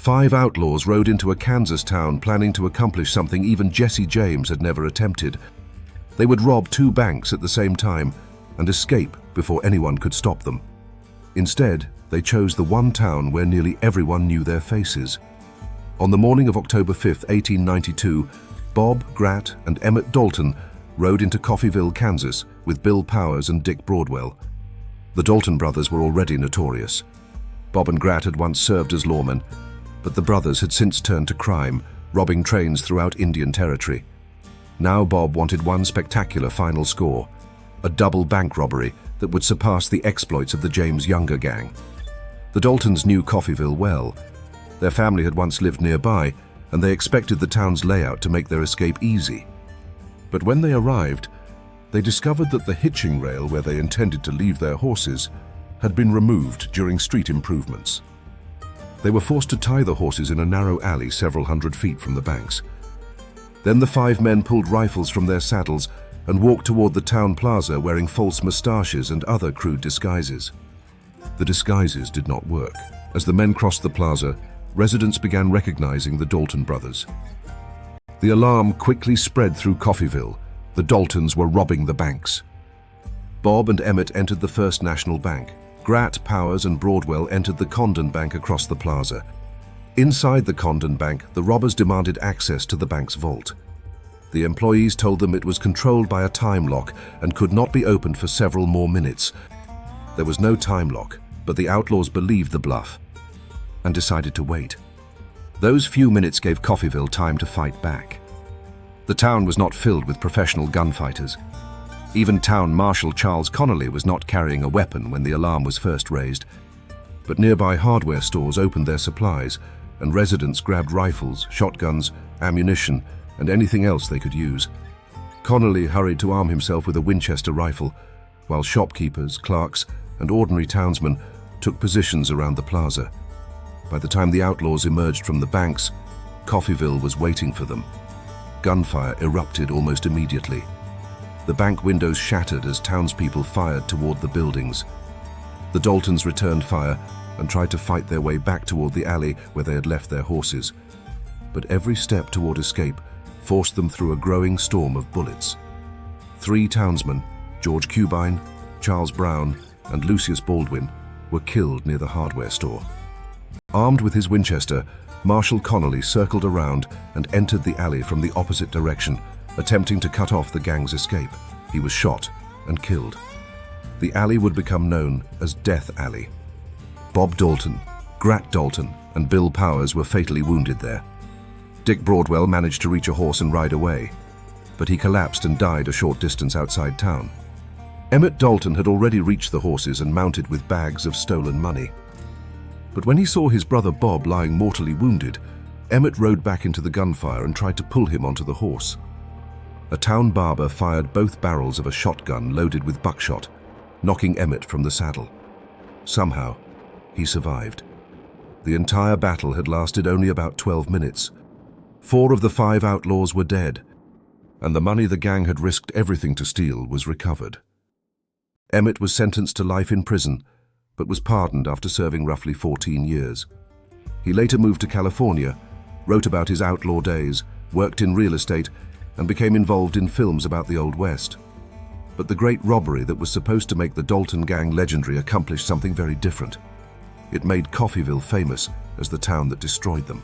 5 outlaws rode into a Kansas town planning to accomplish something even Jesse James had never attempted. They would rob 2 banks at the same time and escape before anyone could stop them. Instead, they chose the one town where nearly everyone knew their faces. On the morning of October 5, 1892, Bob, Grat, and Emmett Dalton rode into Coffeyville, Kansas, with Bill Powers and Dick Broadwell. The Dalton brothers were already notorious. Bob and Grat had once served as lawmen, but the brothers had since turned to crime, robbing trains throughout Indian Territory. Now Bob wanted one spectacular final score, a double bank robbery that would surpass the exploits of the James Younger gang. The Daltons knew Coffeyville well. Their family had once lived nearby, and they expected the town's layout to make their escape easy. But when they arrived, they discovered that the hitching rail where they intended to leave their horses had been removed during street improvements. They were forced to tie the horses in a narrow alley several hundred feet from the banks. Then the 5 men pulled rifles from their saddles and walked toward the town plaza wearing false mustaches and other crude disguises. The disguises did not work. As the men crossed the plaza, residents began recognizing the Dalton brothers. The alarm quickly spread through Coffeyville. The Daltons were robbing the banks. Bob and Emmett entered the First National Bank. Grat, Powers, and Broadwell entered the Condon Bank across the plaza. Inside the Condon Bank, the robbers demanded access to the bank's vault. The employees told them it was controlled by a time lock and could not be opened for several more minutes. There was no time lock, but the outlaws believed the bluff and decided to wait. Those few minutes gave Coffeyville time to fight back. The town was not filled with professional gunfighters. Even Town Marshal Charles Connolly was not carrying a weapon when the alarm was first raised. But nearby hardware stores opened their supplies, and residents grabbed rifles, shotguns, ammunition, and anything else they could use. Connolly hurried to arm himself with a Winchester rifle, while shopkeepers, clerks, and ordinary townsmen took positions around the plaza. By the time the outlaws emerged from the banks, Coffeyville was waiting for them. Gunfire erupted almost immediately. The bank windows shattered as townspeople fired toward the buildings. The Daltons returned fire and tried to fight their way back toward the alley where they had left their horses. But every step toward escape forced them through a growing storm of bullets. 3 townsmen, George Cubine, Charles Brown, and Lucius Baldwin, were killed near the hardware store. Armed with his Winchester, Marshal Connolly circled around and entered the alley from the opposite direction, attempting to cut off the gang's escape. He was shot and killed. The alley would become known as Death Alley. Bob Dalton, Grat Dalton, and Bill Powers were fatally wounded there. Dick Broadwell managed to reach a horse and ride away, but he collapsed and died a short distance outside town. Emmett Dalton had already reached the horses and mounted with bags of stolen money. But when he saw his brother Bob lying mortally wounded, Emmett rode back into the gunfire and tried to pull him onto the horse. A town barber fired both barrels of a shotgun loaded with buckshot, knocking Emmett from the saddle. Somehow, he survived. The entire battle had lasted only about 12 minutes. 4 of the 5 outlaws were dead, and the money the gang had risked everything to steal was recovered. Emmett was sentenced to life in prison, but was pardoned after serving roughly 14 years. He later moved to California, wrote about his outlaw days, worked in real estate, and became involved in films about the Old West. But the great robbery that was supposed to make the Dalton Gang legendary accomplished something very different. It made Coffeyville famous as the town that destroyed them.